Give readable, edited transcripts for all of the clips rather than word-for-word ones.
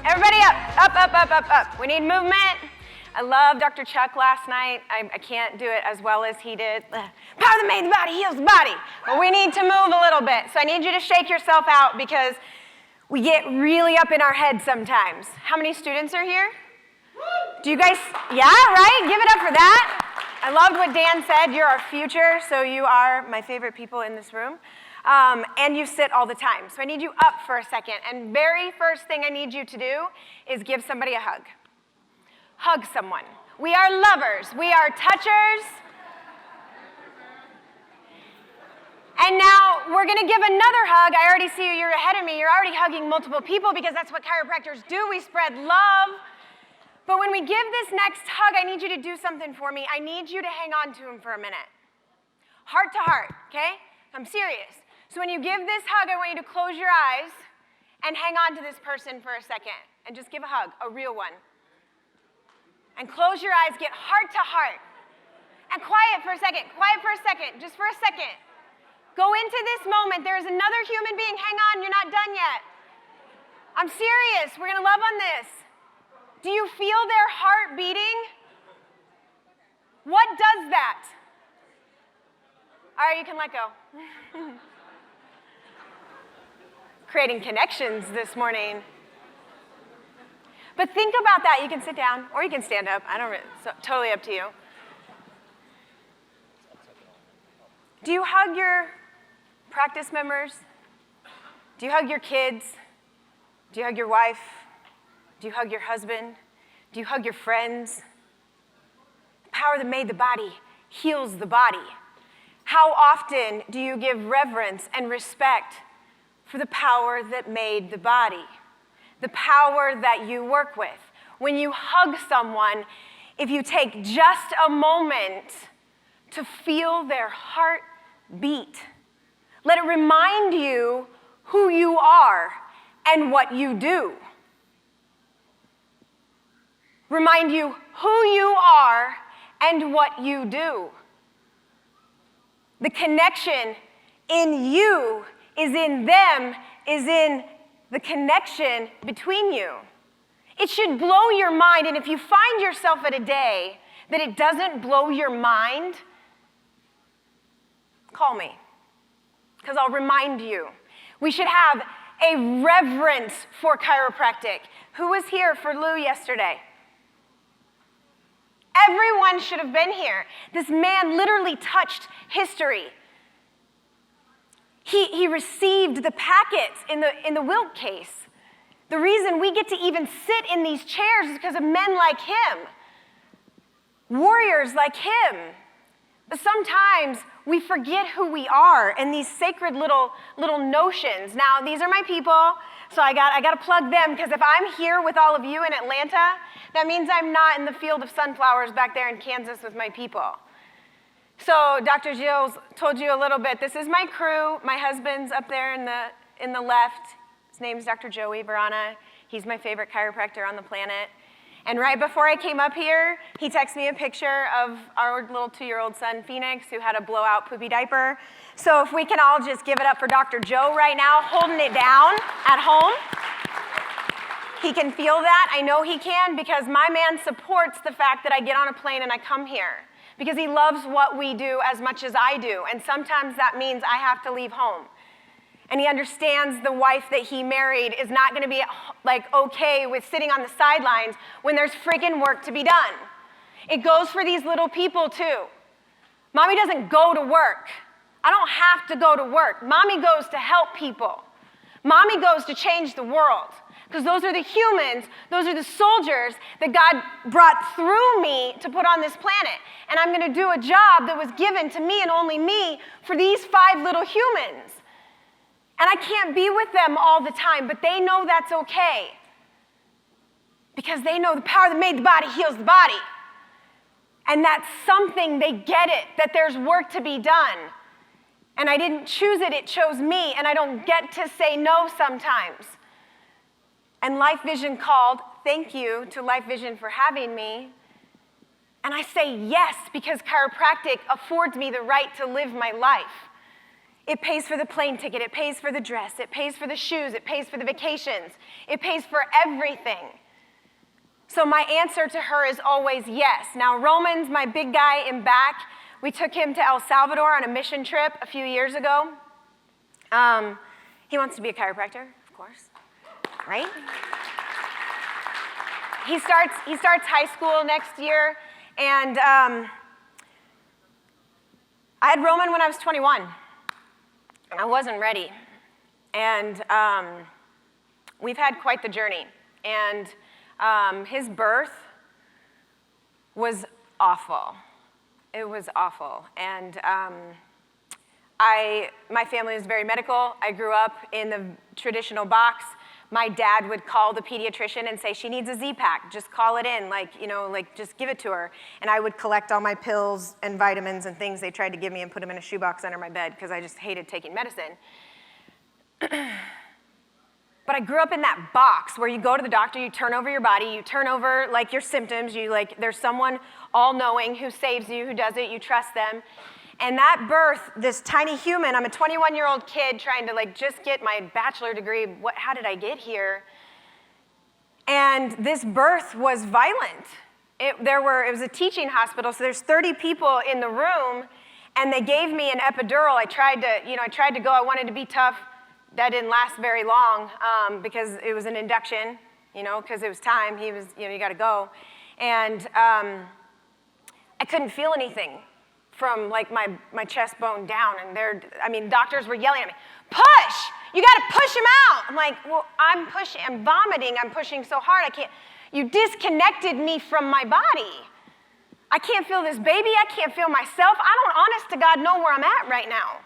Everybody up. We need movement. I loved Dr. Chuck last night. I can't do it as well as he did. Power that made the body heals the body. But we need to move a little bit. So I need you to shake yourself out because we get really up in our head sometimes. How many students are here? Do you guys, yeah, right? Give it up for that. I loved what Dan said. You're our future, so you are my favorite people in this room. And you sit all the time. So I need you up for a second. And very first thing I need you to do is give somebody a hug. Hug someone. We are lovers. We are touchers. And now we're going to give another hug. I already see you. You're ahead of me. You're already hugging multiple people because that's what chiropractors do. We spread love. But when we give this next hug, I need you to do something for me. I need you to hang on to him for a minute. Heart to heart, okay? I'm serious. So when you give this hug, I want you to close your eyes and hang on to this person for a second. And just give a hug, a real one. And close your eyes, get heart to heart. And quiet for a second, just for a second. Go into this moment. There's another human being. Hang on, you're not done yet. I'm serious. We're going to love on this. Do you feel their heart beating? What does that? All right, you can let go. Creating connections this morning. But think about that. You can sit down or you can stand up. It's totally up to you. Do you hug your practice members? Do you hug your kids? Do you hug your wife? Do you hug your husband? Do you hug your friends? The power that made the body heals the body. How often do you give reverence and respect for the power that made the body? The power that you work with. When you hug someone, if you take just a moment to feel their heart beat, let it remind you who you are and what you do. Remind you who you are and what you do. The connection in you is in them, is in the connection between you. It should blow your mind, and if you find yourself at a day that it doesn't blow your mind, call me, because I'll remind you. We should have a reverence for chiropractic. Who was here for Lou yesterday? Everyone should have been here. This man literally touched history. He received the packets in the Wilt case. The reason we get to even sit in these chairs is because of men like him, warriors like him. But sometimes we forget who we are and these sacred little notions. Now, these are my people, so I got to plug them, because if I'm here with all of you in Atlanta, that means I'm not in the field of sunflowers back there in Kansas with my people. So Dr. Gilles told you a little bit. This is my crew. My husband's up there in the left. His name's Dr. Devin Vrana. He's my favorite chiropractor on the planet. And right before I came up here, he texted me a picture of our little 2-year-old son, Phoenix, who had a blowout poopy diaper. So if we can all just give it up for Dr. Joe right now, holding it down at home. He can feel that. I know he can, because my man supports the fact that I get on a plane and I come here, because he loves what we do as much as I do. And sometimes that means I have to leave home. And he understands the wife that he married is not going to be okay with sitting on the sidelines when there's friggin' work to be done. It goes for these little people too. Mommy doesn't go to work. I don't have to go to work. Mommy goes to help people. Mommy goes to change the world. Because those are the humans, those are the soldiers that God brought through me to put on this planet. And I'm going to do a job that was given to me and only me for these 5 little humans. And I can't be with them all the time, but they know that's okay. Because they know the power that made the body heals the body. And that's something, they get it, that there's work to be done. And I didn't choose it, it chose me, and I don't get to say no sometimes. And LifeVision called. Thank you to LifeVision for having me. And I say yes, because chiropractic affords me the right to live my life. It pays for the plane ticket, it pays for the dress, it pays for the shoes, it pays for the vacations, it pays for everything. So my answer to her is always yes. Now Roman's my big guy in back. We took him to El Salvador on a mission trip a few years ago. He wants to be a chiropractor, of course, right? He starts high school next year, and I had Roman when I was 21, and I wasn't ready. And we've had quite the journey. And his birth was awful. It was awful. And my family was very medical. I grew up in the traditional box. My dad would call the pediatrician and say, she needs a Z-Pack, just call it in, just give it to her. And I would collect all my pills and vitamins and things they tried to give me and put them in a shoebox under my bed because I just hated taking medicine. But I grew up in that box where you go to the doctor, you turn over your body, you turn over your symptoms, there's someone all-knowing who saves you, who does it, you trust them. And that birth, this tiny human, I'm a 21-year-old kid trying to just get my bachelor degree. How did I get here? And this birth was violent. It was a teaching hospital, so there's 30 people in the room, and they gave me an epidural. I tried to go. I wanted to be tough. That didn't last very long because it was an induction, because it was time. He was, you got to go. And I couldn't feel anything from my chest bone down, and doctors were yelling at me, push! You gotta push him out! I'm like, well, I'm vomiting, I'm pushing so hard, I can't. You disconnected me from my body. I can't feel this baby, I can't feel myself. I don't, honest to God, know where I'm at right now.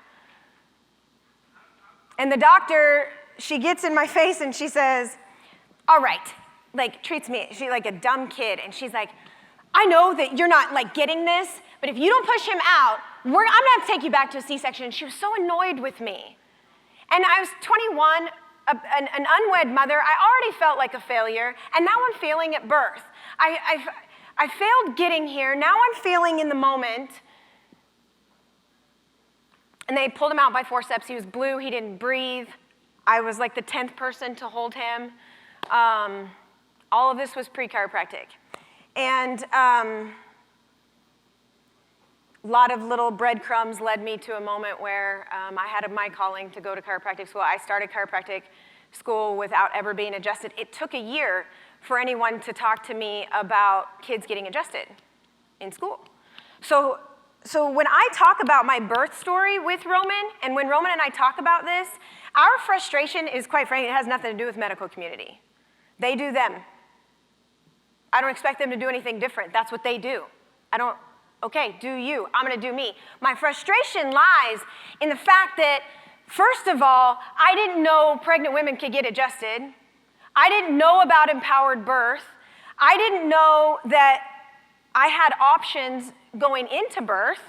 And the doctor, she gets in my face and she says, all right, treats me, she's like a dumb kid, and she's like, I know that you're not getting this, but if you don't push him out, I'm gonna have to take you back to a C-section. And she was so annoyed with me. And I was 21, an unwed mother. I already felt like a failure, and now I'm failing at birth. I failed getting here. Now I'm failing in the moment. And they pulled him out by forceps. He was blue. He didn't breathe. I was the 10th person to hold him. All of this was pre-chiropractic. And a lot of little breadcrumbs led me to a moment where I had my calling to go to chiropractic school. I started chiropractic school without ever being adjusted. It took a year for anyone to talk to me about kids getting adjusted in school. So when I talk about my birth story with Roman, and when Roman and I talk about this, our frustration is, quite frankly, it has nothing to do with medical community. They do them. I don't expect them to do anything different. That's what they do. Okay, do you. I'm gonna do me. My frustration lies in the fact that, first of all, I didn't know pregnant women could get adjusted. I didn't know about empowered birth. I didn't know that I had options going into birth.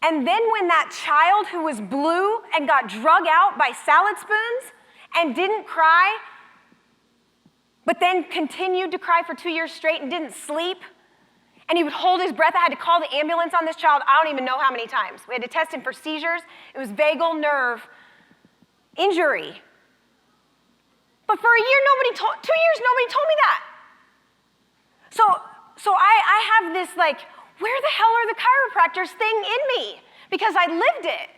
And then when that child who was blue and got drug out by salad spoons and didn't cry, but then continued to cry for 2 years straight and didn't sleep, and he would hold his breath. I had to call the ambulance on this child, I don't even know how many times. We had to test him for seizures. It was vagal nerve injury. But for a year, 2 years, nobody told me that. So I have this where the hell are the chiropractors thing in me? Because I lived it.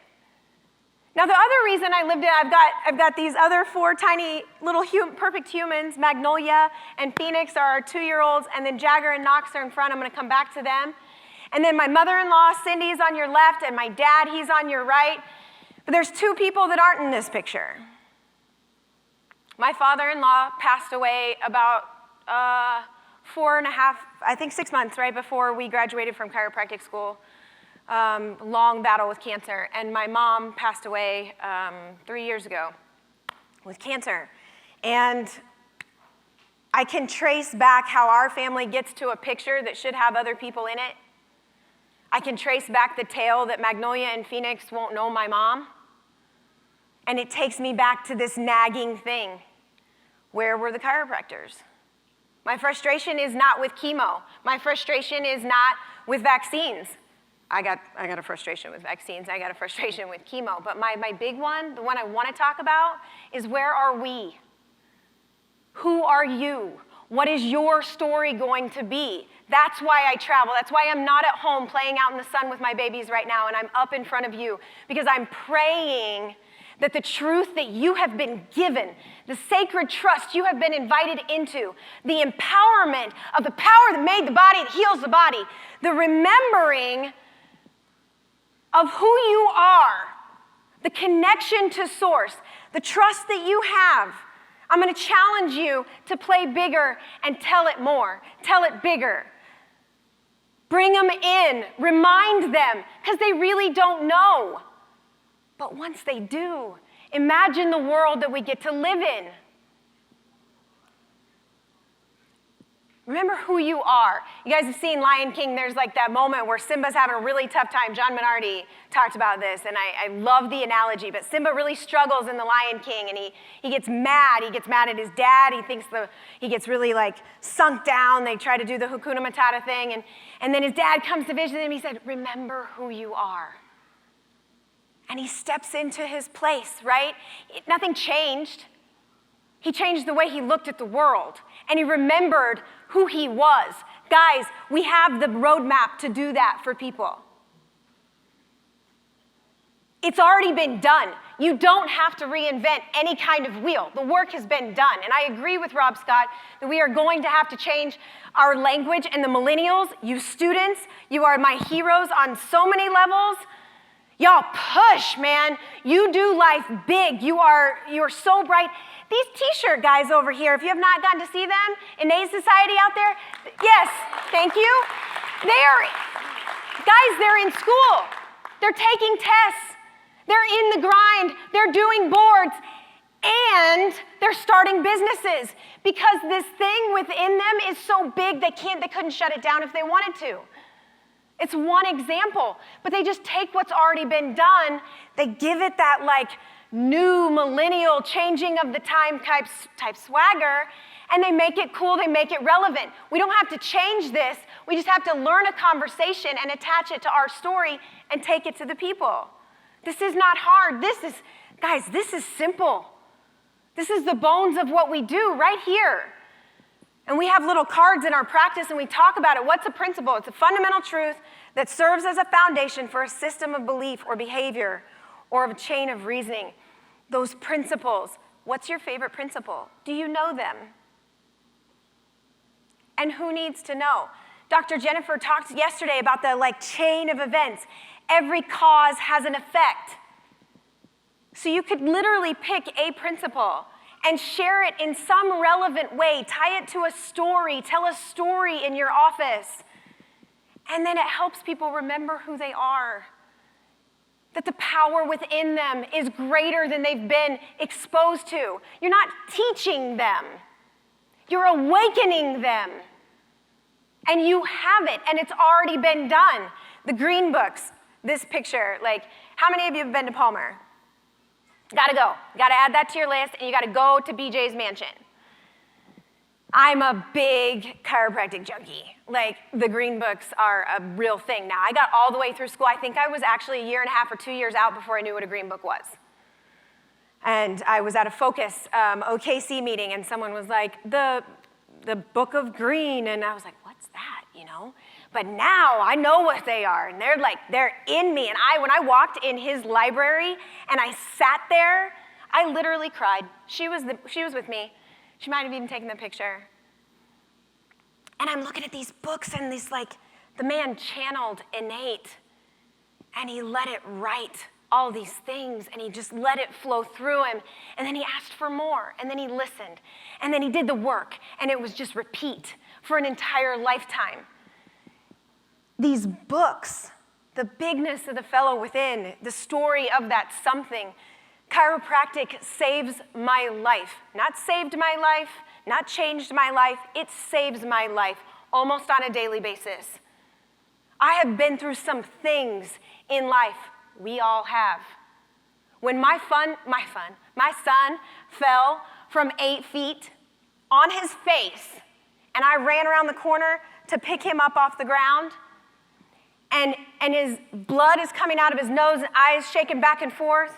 Now the other reason I lived it, I've got these other 4 tiny little perfect humans. Magnolia and Phoenix are our 2-year-olds, and then Jagger and Knox are in front. I'm gonna come back to them. And then my mother-in-law, Cindy, is on your left, and my dad, he's on your right. But there's 2 people that aren't in this picture. My father-in-law passed away about 6 months right before we graduated from chiropractic school. Long battle with cancer. And my mom passed away 3 years ago with cancer. And I can trace back how our family gets to a picture that should have other people in it. I can trace back the tale that Magnolia and Phoenix won't know my mom. And it takes me back to this nagging thing. Where were the chiropractors? My frustration is not with chemo. My frustration is not with vaccines. I got a frustration with vaccines. I got a frustration with chemo. But my big one, the one I want to talk about, is where are we? Who are you? What is your story going to be? That's why I travel. That's why I'm not at home playing out in the sun with my babies right now, and I'm up in front of you, because I'm praying that the truth that you have been given, the sacred trust you have been invited into, the empowerment of the power that made the body, that heals the body, the remembering of who you are, the connection to source, the trust that you have. I'm going to challenge you to play bigger and tell it more. Tell it bigger. Bring them in. Remind them, because they really don't know. But once they do, imagine the world that we get to live in. Remember who you are. You guys have seen Lion King. There's like that moment where Simba's having a really tough time. John Minardi talked about this, and I love the analogy, but Simba really struggles in The Lion King, and he gets mad. He gets mad at his dad. He gets really like sunk down. They try to do the Hakuna Matata thing, and then his dad comes to visit him. He said, remember who you are. And he steps into his place, right? Nothing changed. He changed the way he looked at the world, and he remembered who he was. Guys, we have the roadmap to do that for people. It's already been done. You don't have to reinvent any kind of wheel. The work has been done. And I agree with Rob Scott that we are going to have to change our language, and the millennials, you students, you are my heroes on so many levels. Y'all push, man. You do life big. You're so bright. These t-shirt guys over here, if you have not gotten to see them in A Society out there, yes, thank you. They're in school. They're taking tests. They're in the grind. They're doing boards. And they're starting businesses because this thing within them is so big they couldn't shut it down if they wanted to. It's one example, but they just take what's already been done, they give it that like new millennial changing of the time type swagger, and they make it cool, they make it relevant. We don't have to change this, we just have to learn a conversation and attach it to our story and take it to the people. This is not hard, guys, this is simple. This is the bones of what we do right here. And we have little cards in our practice and we talk about it. What's a principle? It's a fundamental truth that serves as a foundation for a system of belief or behavior or of a chain of reasoning. Those principles. What's your favorite principle? Do you know them? And who needs to know? Dr. Jennifer talked yesterday about the chain of events. Every cause has an effect. So you could literally pick a principle and share it in some relevant way. Tie it to a story. Tell a story in your office. And then it helps people remember who they are. That the power within them is greater than they've been exposed to. You're not teaching them. You're awakening them. And you have it, and it's already been done. The green books, this picture, how many of you have been to Palmer? Gotta go. Gotta add that to your list, and you gotta go to BJ's mansion. I'm a big chiropractic junkie. The green books are a real thing. Now, I got all the way through school. I think I was actually 1.5 years or 2 years out before I knew what a green book was. And I was at a Focus OKC meeting, and someone was like, the Book of Green, and I was like, what's that, But now I know what they are, and they're in me. And when I walked in his library and I sat there, I literally cried. She was with me. She might have even taken the picture. And I'm looking at these books, and the man channeled innate, and he let it write all these things, and he just let it flow through him. And then he asked for more, and then he listened, and then he did the work, and it was just repeat for an entire lifetime. These books, the bigness of the fellow within, the story of that something, chiropractic saves my life. Not saved my life, not changed my life, it saves my life almost on a daily basis. I have been through some things in life. We all have. When my son fell from 8 feet on his face, and I ran around the corner to pick him up off the ground, and his blood is coming out of his nose and eyes shaking back and forth.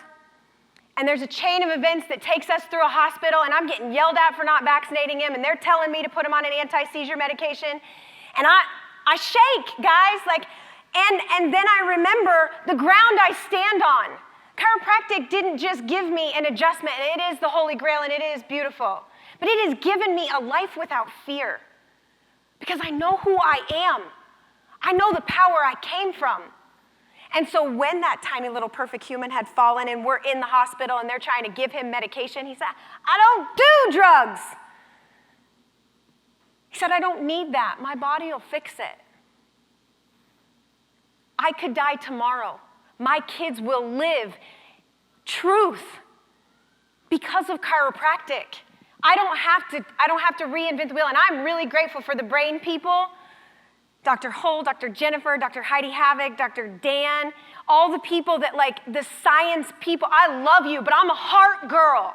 And there's a chain of events that takes us through a hospital, and I'm getting yelled at for not vaccinating him, and they're telling me to put him on an anti-seizure medication. And I shake, guys, and then I remember the ground I stand on. Chiropractic didn't just give me an adjustment, and it is the Holy Grail, and it is beautiful. But it has given me a life without fear because I know who I am. I know the power I came from. And so when that tiny little perfect human had fallen and we're in the hospital and they're trying to give him medication, he said, I don't do drugs. He said, I don't need that. My body will fix it. I could die tomorrow. My kids will live truth because of chiropractic. I don't have to reinvent the wheel, and I'm really grateful for the brain people. Dr. Hull, Dr. Jennifer, Dr. Heidi Havoc, Dr. Dan, all the people that the science people. I love you, but I'm a heart girl.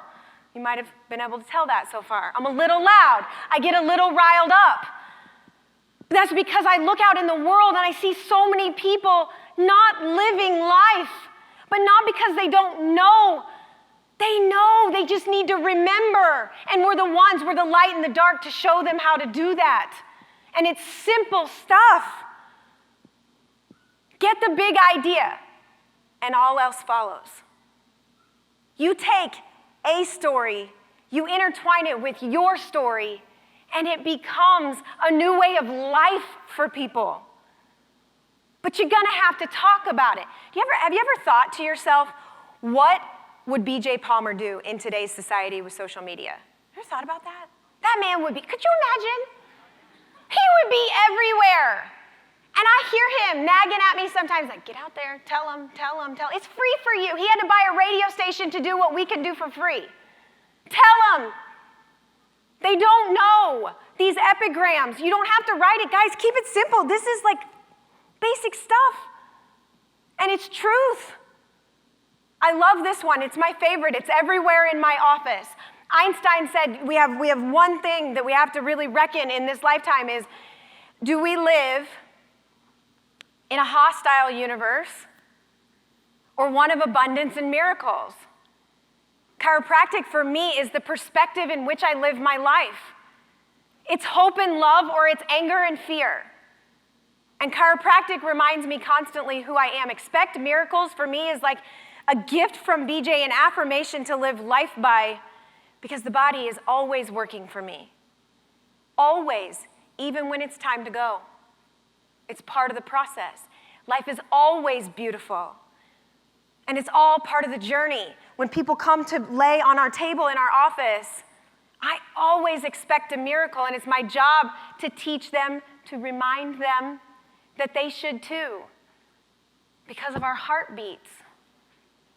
You might have been able to tell that so far. I'm a little loud. I get a little riled up. But that's because I look out in the world and I see so many people not living life, but not because they don't know. They know, they just need to remember. And we're the light in the dark to show them how to do that. And it's simple stuff. Get the big idea, and all else follows. You take a story, you intertwine it with your story, and it becomes a new way of life for people. But you're gonna have to talk about it. Have you ever thought to yourself, what would B.J. Palmer do in today's society with social media? Ever thought about that? That man would be, could you imagine? He would be everywhere. And I hear him nagging at me sometimes, like, get out there, tell him. It's free for you. He had to buy a radio station to do what we can do for free. Tell him. They don't know these epigrams. You don't have to write it. Guys, keep it simple. This is like basic stuff. And it's truth. I love this one. It's my favorite. It's everywhere in my office. Einstein said we have one thing that we have to really reckon in this lifetime is, do we live in a hostile universe or one of abundance and miracles? Chiropractic for me is the perspective in which I live my life. It's hope and love or it's anger and fear. And chiropractic reminds me constantly who I am. Expect miracles for me is like a gift from BJ, an affirmation to live life by, because the body is always working for me. Always, even when it's time to go. It's part of the process. Life is always beautiful. And it's all part of the journey. When people come to lay on our table in our office, I always expect a miracle, and it's my job to teach them, to remind them that they should too, because of our heartbeats,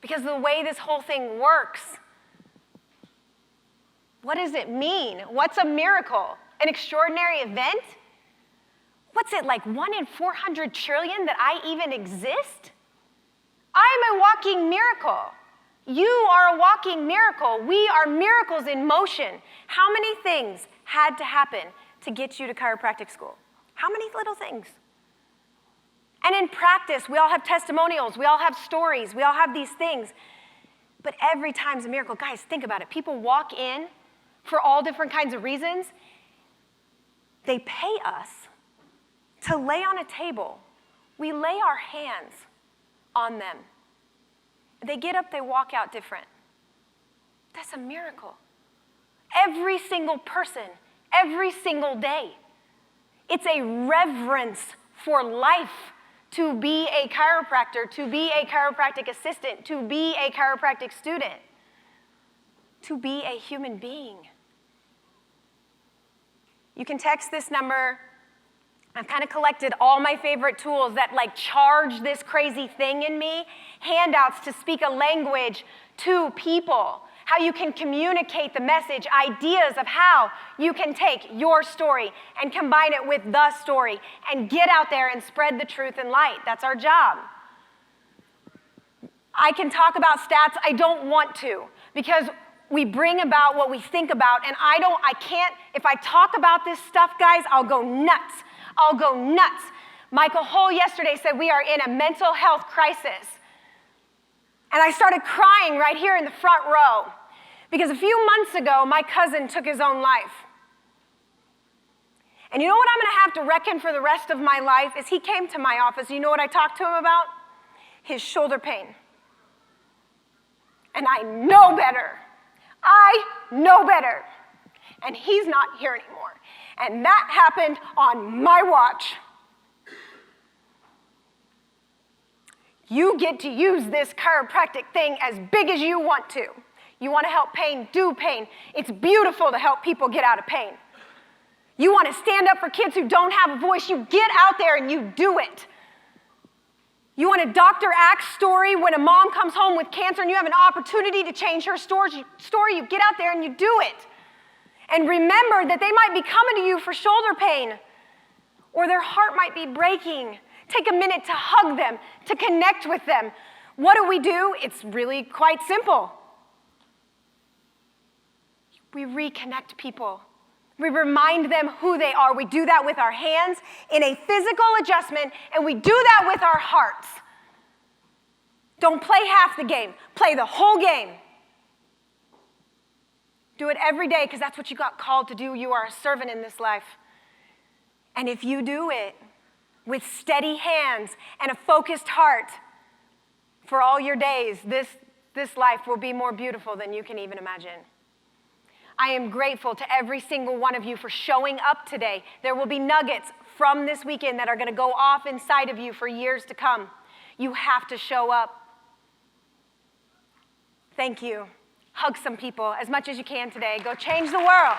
because of the way this whole thing works. What does it mean? What's a miracle? An extraordinary event? What's it, like 1 in 400 trillion that I even exist? I'm a walking miracle. You are a walking miracle. We are miracles in motion. How many things had to happen to get you to chiropractic school? How many little things? And in practice, we all have testimonials. We all have stories. We all have these things. But every time's a miracle. Guys, think about it. People walk in for all different kinds of reasons. They pay us to lay on a table. We lay our hands on them. They get up, they walk out different. That's a miracle. Every single person, every single day. It's a reverence for life to be a chiropractor, to be a chiropractic assistant, to be a chiropractic student, to be a human being. You can text this number. I've kind of collected all my favorite tools that like charge this crazy thing in me, handouts to speak a language to people, how you can communicate the message, ideas of how you can take your story and combine it with the story and get out there and spread the truth and light. That's our job. I can talk about stats. I don't want to, because we bring about what we think about, and I can't, if I talk about this stuff, guys, I'll go nuts. Michael Hull yesterday said we are in a mental health crisis. And I started crying right here in the front row because a few months ago, my cousin took his own life. And you know what I'm going to have to reckon for the rest of my life is he came to my office. You know what I talked to him about? His shoulder pain. And I know better. I know better. And he's not here anymore. And that happened on my watch. You get to use this chiropractic thing as big as you want to. You want to help pain, do pain. It's beautiful to help people get out of pain. You want to stand up for kids who don't have a voice, you get out there and you do it. You want a Dr. Axe story when a mom comes home with cancer and you have an opportunity to change her story, you get out there and you do it. And remember that they might be coming to you for shoulder pain, or their heart might be breaking. Take a minute to hug them, to connect with them. What do? It's really quite simple. We reconnect people. We remind them who they are. We do that with our hands in a physical adjustment, and we do that with our hearts. Don't play half the game. Play the whole game. Do it every day because that's what you got called to do. You are a servant in this life. And if you do it with steady hands and a focused heart for all your days, this life will be more beautiful than you can even imagine. I am grateful to every single one of you for showing up today. There will be nuggets from this weekend that are going to go off inside of you for years to come. You have to show up. Thank you. Hug some people as much as you can today. Go change the world.